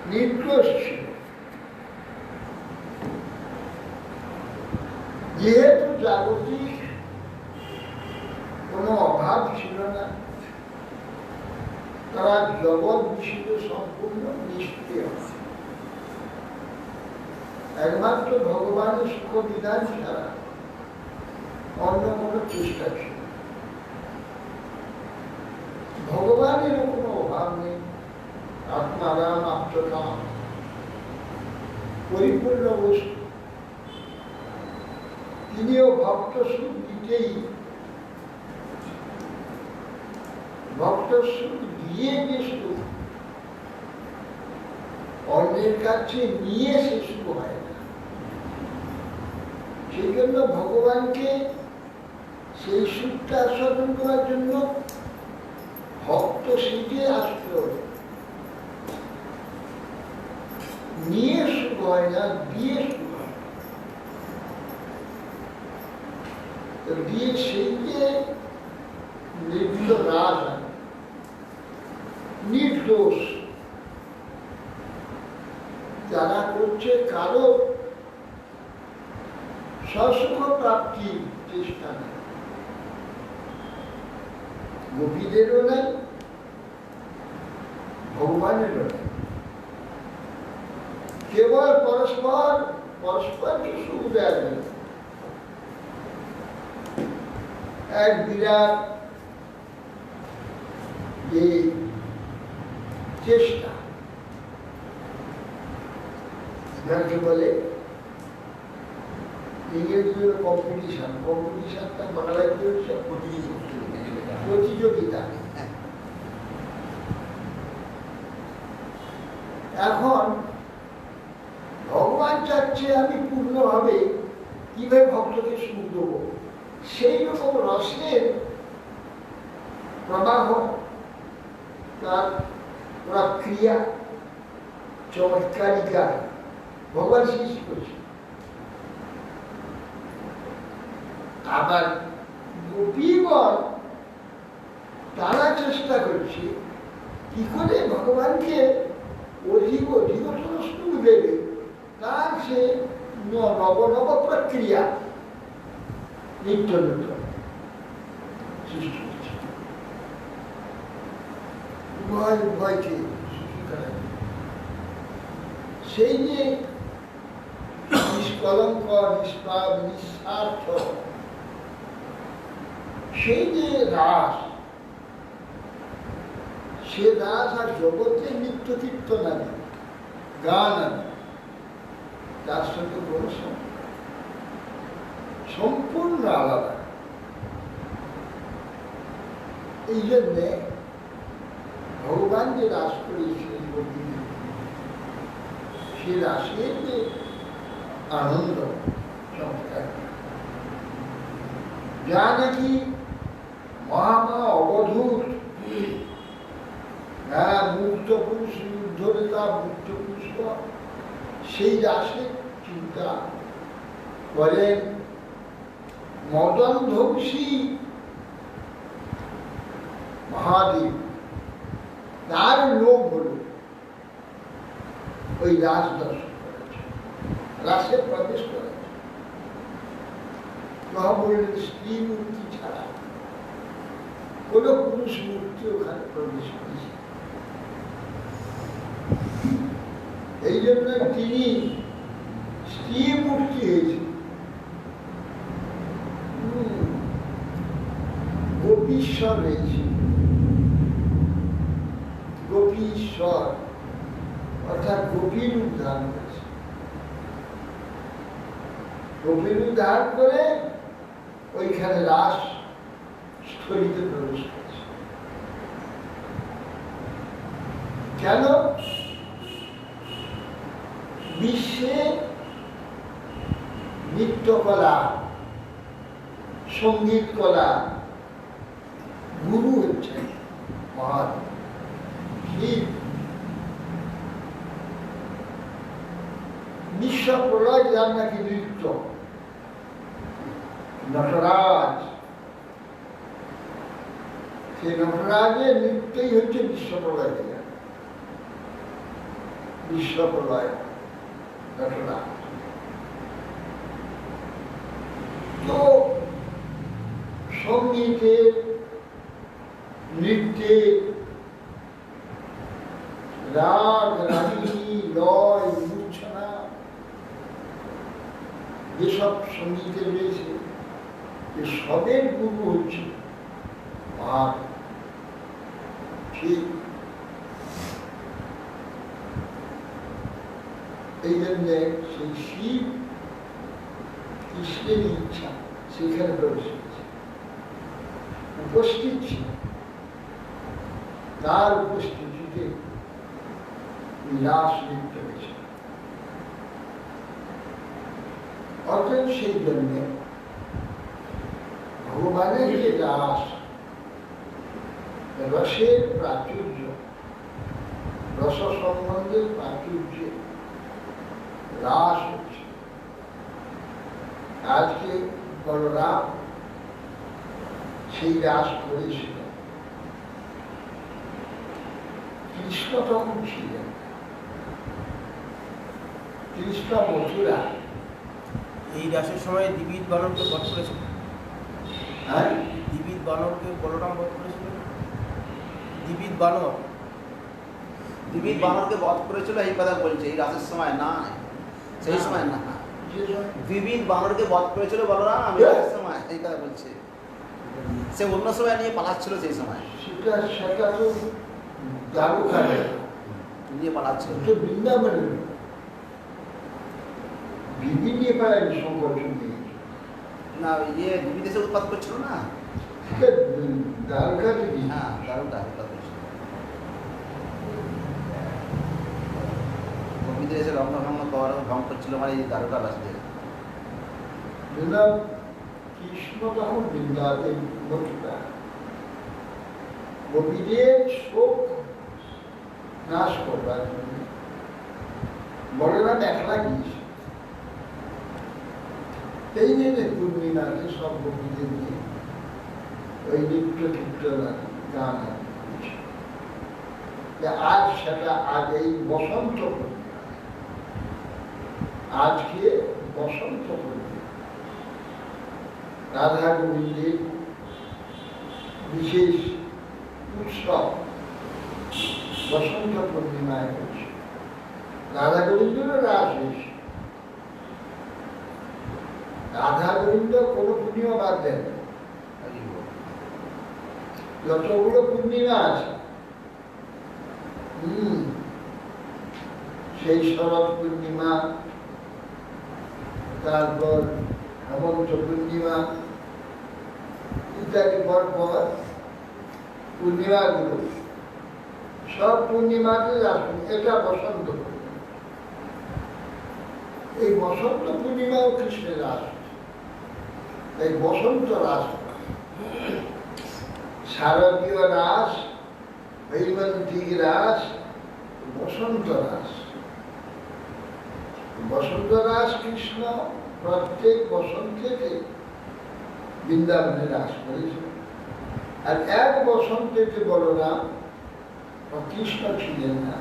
নির্দোষ ছিল। যেহেতু জাগতিক কোনো অভাব ছিল না, তারা জগৎ বিষয়ে সম্পূর্ণ নিষ্ক্রিয়। একমাত্র ভগবানের সুখ বিধান ছাড়া অন্য কোনো চেষ্টা ছিল। ভগবানেরও কোনো অভাব নেই, আত্মারাম আত্মনাম পরিপূর্ণ বস্তু। তিনিও ভক্ত সুখ দিতেই, ভক্ত সুখ দিয়ে যে সুখ অন্যের কাছে নিয়ে সে সুখ হয় না। সেই জন্য ভগবানকে সেই সুখটা আস্বাদন করার জন্য ভক্ত সেজে আসতে হবে। নিয়ে সুখ হয় না, দিয়ে সুখ হয়। তো দিয়ে সেই যে লিপ্ত রাজ হয়, নির্দোষ যারা করছে কারো সসুখ প্রাপ্তির চেষ্টা নেই, গোপীদেরও নেই, ভগবানেরও নেই। কেবল পরস্পর পরস্পরকে সুখ দেওয়ার জন্য এক বিরাট এই চেষ্টা, যাকে বলে ইংরেজি কম্পিটিশন। কম্পিটিশনটা বাংলায় কি হচ্ছে? প্রতিযোগিতা। এখন ভগবান চাচ্ছে আমি পূর্ণভাবে কিভাবে ভক্তকে সুখ দেবো, সেই রকম রসের প্রবাহ, তার প্রক্রিয়া, চমৎকারিকা ভগবান সৃষ্টি করছে। আবার গোপীগণ তারা চেষ্টা করছে কি করে ভগবানকে অধিক অধিকতর সুখ দেবে, তার সে নব নব প্রক্রিয়া নিত্য নূতন সৃষ্টি করছে। উভয় উভয়কে সুখী করা, সেই যে নিষ্কলঙ্ক নিষ্পাপ নিঃস্বার্থ সেই যে রাস, সে রাস আর জগতে নিত্য কীর্তন আনে, গান আনে, তার সঙ্গে কোনো সম্পূর্ণ আলাদা। এই জন্যে ভগবান যে রাস করেছিলেন গোপীদের, সে রাসের যে আনন্দ চমৎকার, যা নাকি মহামা অবধূত, হ্যাঁ মুক্ত পুরুষ নির্ধরিতা মুক্ত পুরুষ, সেই রাসের চিন্তা করেন মদন ধ্বংসী মহাদেব। তার লোক হল ওই রাস দর্শন করেছে, রাসে প্রবেশ করেছে। মহাবলীর স্ত্রী মূর্তি ছাড়া কোন পুরুষ মূর্তি ওখানে প্রবেশ করেছে। এই জন্য তিনি স্ত্রী মূর্তি হয়েছে। গোপীশ্বর রয়েছে, গোপীশ্বর অর্থাৎ গোপীর উদ্ধার করেছে। গোপীর উদ্ধার করে ওইখানে রাস স্থলিতে প্রবেশ করেছে। কেন? বিশ্বে নৃত্যকলা, সঙ্গীত কলা গুরু হচ্ছে মহাদেব, শিব। বিশ্ব প্রলয় যার নাকি নৃত্য, নটরাজ, সে নটরাজের নৃত্যই হচ্ছে বিশ্ব প্রলয়। বিশ্বপ্রলয় ঘটনা। তো সঙ্গীতে, নৃত্যে, রাগ, রাগিনী, লয়, মূর্ছনা যেসব সঙ্গীতে রয়েছে, যে সবের গুরু হচ্ছে আর ঠিক এই জন্যে সেই শিব কৃষ্ণের ইচ্ছা সেখানে প্রবেশ করেছে, উপস্থিত ছিল। তার উপস্থিতিতে রাস নৃত্য হয়েছে। অতএব সেই জন্যে ভগবানের যে রাস, রসের প্রাচুর্য, রস সম্বন্ধের প্রাচুর্যে রাস হচ্ছে। আজকে বলরাম সেই রাস করেছিল। কৃষ্ণ তখন ছিলেন, কৃষ্ণ মথুরা। এই রাসের সময় দিবিদ বানরকে বধ করেছিল। হ্যাঁ, দিবিদ বানরকে বলরাম বধ করেছিল। দিবিদ বানর, দিবিদ বানরকে বধ করেছিল এই কথা বলছে, এই রাসের সময় না, সেই সময় না। দিবিদ বানরকে বধ করেছিল বলরাম আমি রাসের সময়, এই কথা বলছে। সে অন্য সময় নিয়ে পালাচ্ছিল, সেই সময় সেটা তো দ্বারকায় নিয়ে পালাচ্ছিল। তো বৃন্দাবনে বিভিন্ন পাড়ায় সংগঠন নিয়ে না, ইয়ে দিবিদ এসে উৎপাত করছিল না, দ্বারকা থেকে। হ্যাঁ দারুণটা উৎপাত করছিল। গোপীদের এসে রঙ্গ ভঙ্গ করছিল, মানে এই দারুণটা বাঁচতে। কৃষ্ণ তখন বৃন্দাবনে মথুরা গোপীদের শোক নাশ করবার জন্য বলরাম একলা গিয়েছে। এই জন্য পূর্ণিমাকে সব গোপীদের নিয়ে ওই নৃত্য কীর্তন গান আজ সেটা, আজ এই বসন্ত পূর্ণিমা, আজকে বসন্ত পূর্ণিমা রাধা গোবিন্দের বিশেষ উৎসব বসন্ত পূর্ণিমায় হচ্ছে। রাধা গোবিন্দেরও রাস হয়েছে। রাধা গোবিন্দ কোনো পূর্ণিমা বাদ দেন, যতগুলো পূর্ণিমা আছে, সেই শরৎ পূর্ণিমা, তারপর হেমন্ত পূর্ণিমা ইত্যাদি পর পূর্ণিমাগুলো সব পূর্ণিমাতে আসুন। এটা বসন্ত পূর্ণিমা। এই বসন্ত পূর্ণিমাও কৃষ্ণের রাস, এই বসন্ত রাস, শারদীয় রাস, হৈমন্তিক রাস, বসন্ত রাস। বসন্ত রাস কৃষ্ণ প্রত্যেক বসন্তেতে বৃন্দাবনে রাস করেছে। আর এক বসন্তেতে বলরাম, কৃষ্ণ ছিলেন না,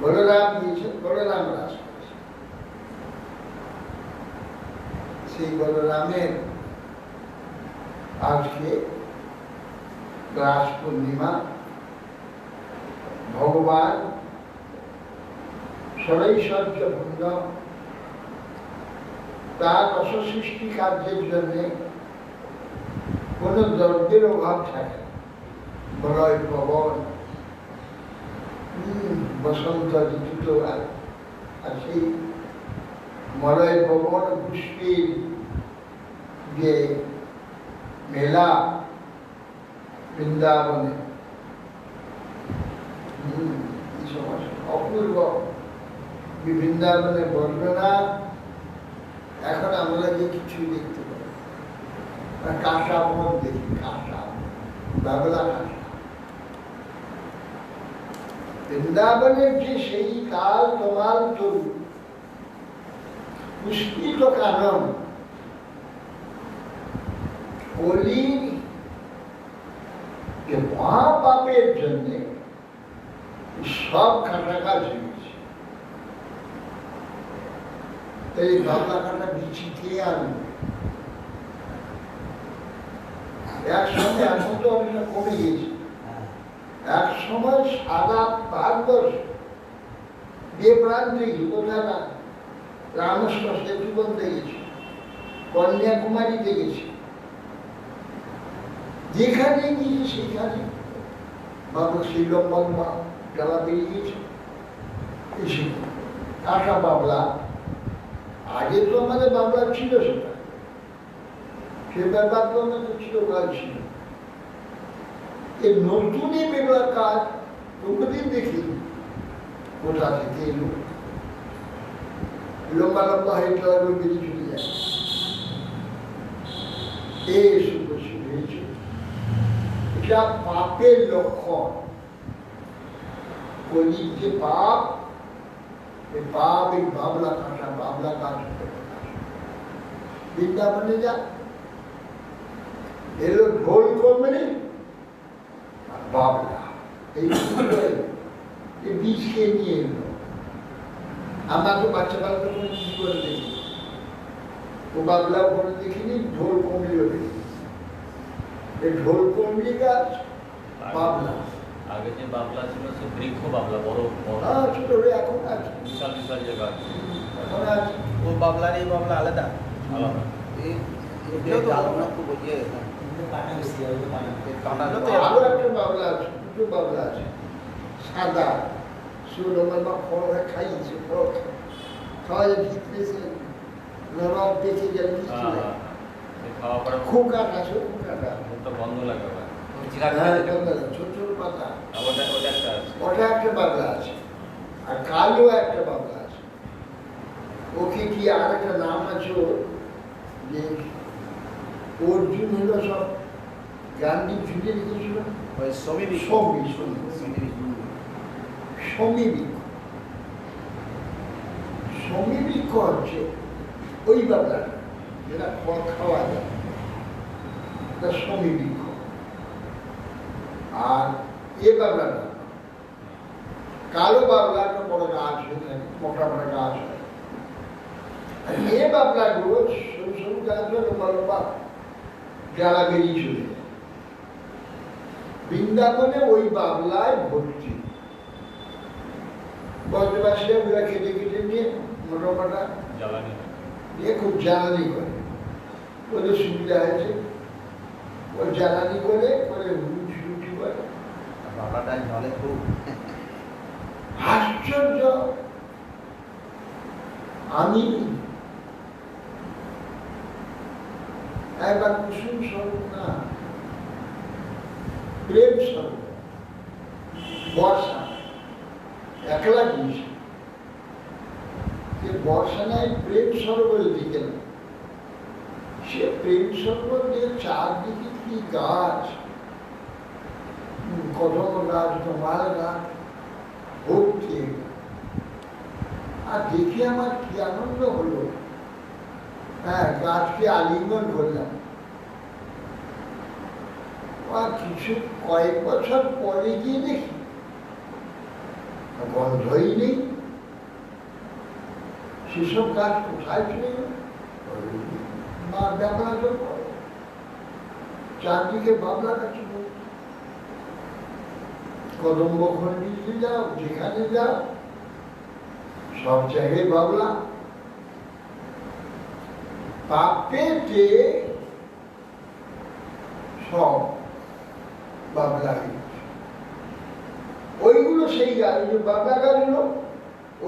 বলরাম দিয়েছেন, বলরাম রাস করেছে। সেই বলরামের আজকে রাস পূর্ণিমা। ভগবান ষড়ৈশ্বর্যপূর্ণ, তার রসসৃষ্টি কার্যের জন্যে কোনো দ্রব্যের অভাব থাকে না। বলয় পবন, বসন্ত ঋতু তো আর সেই মলয় পবন পুষ্পের যে মেলা বৃন্দাবনে, এই সমস্ত অপূর্ব বৃন্দাবনের বর্ণনা এখন আমরা যে কিছুই দেখতে পাই। কাঁসা বন দেখি, কাঁসা বাংলা কাঁসা। বৃন্দাবনের যে সেই কাল তোমাল তরু পুষ্পিত কানন, কলির মহাপাপের জন্যে সব কাটাকাজ হয়েছে। এই বাবলা কাটা বিচি খেয়ে আনবে। এক সময় এখন তো অনেকটা কমে গিয়েছে, এক সময় সারা ভারতবর্ষ যে প্রান্তে কোথায় না রামকৃষ্ণ সেতুবন দেখেছি, কন্যাকুমারীতে গেছি, যেখানে গিয়েছি সেখানে বাবু শ্রীলম্বন ডালা বেরিয়ে গেছে। কাঁটা বাবলা, আগে তো আমাদের বাবলা ছিল, সে ব্যাপার তো আমাদের চিরকাল ছিল। এই নতুন এই বেগলা কাজ কোনদিন দেখিনি, কোথা থেকে এলো, লম্বা লম্বা হয়ে বেরিয়ে চলে যায়। এই শুধু হয়েছে, এটা পাপের লক্ষণ। কলির যে পাপ, এই পাপ এই বাবলা কাঁটা, বাবলা কাজ। বৃন্দাবনে যা এলো ঢোল কমে আর বাবলা, এই বীজ খেয়ে নিয়ে এলো। আমরা তো বাচ্চা বাচ্চা করে কি করে দেখি, ও বাবলাও করে দেখিনি, ঢোল কমলিও দেখি। এই ঢোল কমলি গাছ বাবলা। আগে যে বাবলা ছিল সে বৃক্ষ বাবলা, বড় বড় ছোট এখন আছে, বিশাল বিশাল যে গাছ, এখন আছে। ও বাবলার এই বাবলা আলাদা। আলাদা। আরো একটা বাবলা আছে, দুটো বাবলা আছে, সাদা সুরমার বা ফল হয়ে খাইয়েছে, ফল খাওয়া যায় ভিতরে নরম দেখে গেলে খাওয়া পরে খুব কাঠ আছে, খুব কাঠ আছে, মুখটা বন্ধ লাগে আবার। ছোট ছোট পাতা। ওটা ওটা একটা আছে। ওটা একটা বাবলা আছে, আর কালো একটা বাবলা আছে। ওকে কি আর একটা নাম আছে ওর, যে অর্জুন হলো সব গান্ধী ঝুঁকে রেখেছিল, ওই সমী বৃক্ষ হচ্ছে ওই বাবলাটা, যেটা ফল খাওয়া যায়, এটা সমী বৃক্ষ। আর এ বাবলাটা কালো বাবলা, একটা বড় গাছ হয়ে থাকে, মোটা মোটা গাছ হয়। আর এ বাবলাগুলো সরু সরু গাছ হয়, লম্বা লম্বা জ্বালা বেরিয়ে চলে যায়। বৃন্দাবনে ওই বাবলায় ভর্তি। বজ্রবাসীরা ওরা কেটে কেটে নিয়ে মোটা মোটা জ্বালানি দিয়ে খুব জ্বালানি করে, ওদের সুবিধা হয়েছে, ও জ্বালানি করে করে রুটি রুটি করে। বাবাটা জলে খুব আশ্চর্য, আমি একবার কুসুম স্বরূপ না, প্রেম স্বরূপ, বর্ষা একলা জিনিস, যে বর্ষা নাই প্রেম সরোবরের দিকে না, সে প্রেম সরোবর দিয়ে চারদিকে কি গাছ, কদম গাছ, তোমার গাছ ভর্তি। আর দেখে আমার কি আনন্দ হলো, হ্যাঁ গাছকে আলিঙ্গন করলাম। আর কিছু কয়েক বছর পরে গিয়ে দেখি গন্ধই নেই, সেসব গাছ কোথায় চলে গেল, ব্যাপার চারদিকে বাবলা গাছে কদম্ব খন্ডিতে যাও, যেখানে যাও সব জায়গায় বাবলা। পাপেতে সব বাবলা ওইগুলো সেই গাছ, বাবলা গাছগুলো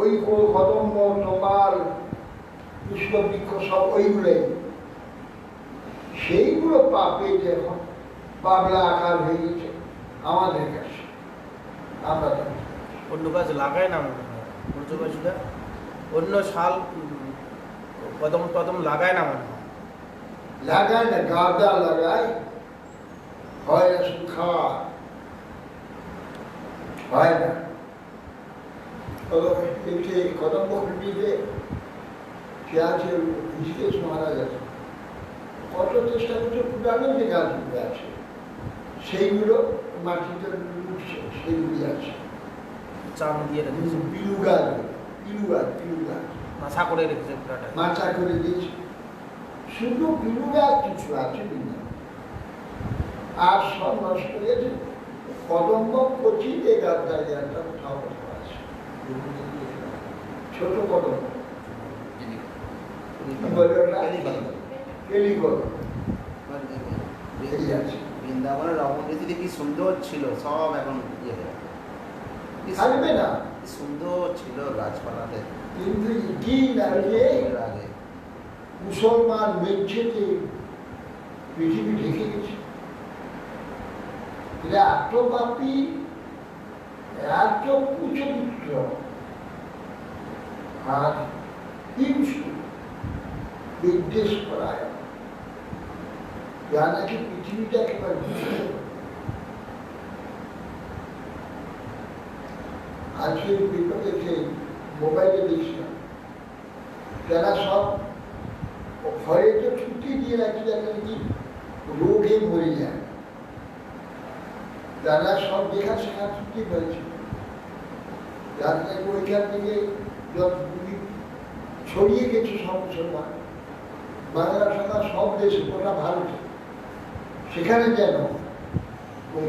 ওই কদম্ব তোমার পুষ্পবৃক্ষ সব ওইগুলোই, সেইগুলো পাপে এখন বাবলা আকার হয়ে গেছে আমাদের কাছে। আমরা অন্য গাছ লাগায় না মনে হয় ব্রজবাসীরা, অন্য শাল কদম টদম লাগায় না মনে হয়। লাগায় না, গাঁদা লাগায়, হয় না শুধু খাওয়া হয় না। কদম্ব খন্ডিতে কে আছে, ঋষিকেশ মহারাজ আছে, কত চেষ্টা করছে পুরানো যে গাছগুলো আছে সেইগুলো মাটিতে উঠছে, সেইগুলি আছে। চাম দিয়ে রেখেছে। পিলু গাছ, পিলু গাছ, পিলু গাছ মাথা করে রেখেছে পুরাটা। মাচা করে দিয়েছে। শুধু বিনুরা কিছু আছে বিনু, আর সব নষ্ট হয়ে গেছে। কদম্ব কচিতে গাছদারি একটা কোথাও কোথাও আছে, ছোট কদম্ব, কি বলে ওটা? কেলি কদম্ব, এই আছে। বৃন্দাবনের রমণীতি কি সুন্দর ছিল, সব এখন ইয়ে হয়ে গেছে। কি থাকবে না, কি সুন্দর ছিল গাছপালাতে কিন্তু ইটি দাঁড়িয়ে এর আগে। মুসলমান মেঝেতে পৃথিবী ঢেকে গেছে। এরা এত পাপী, এত কুচরিত্র, আর হিংসু, বিদ্বেষ করায়, যা নাকি পৃথিবীটা একেবারে দূষিত। আজকে বিপদে সেই মোবাইলে দেখছিলাম, যারা সব ঘরে তো ছুটি দিয়ে রাখি, যারা নাকি রোগে মরে যায়, যারা সব লেখাশেখা ছুটি হয়েছে, যারা নাকি ওইখান থেকে ছড়িয়ে গেছে সব মুসলমান, বাংলা সভা সব দেশে, গোটা ভারতে, সেখানে যেন ওই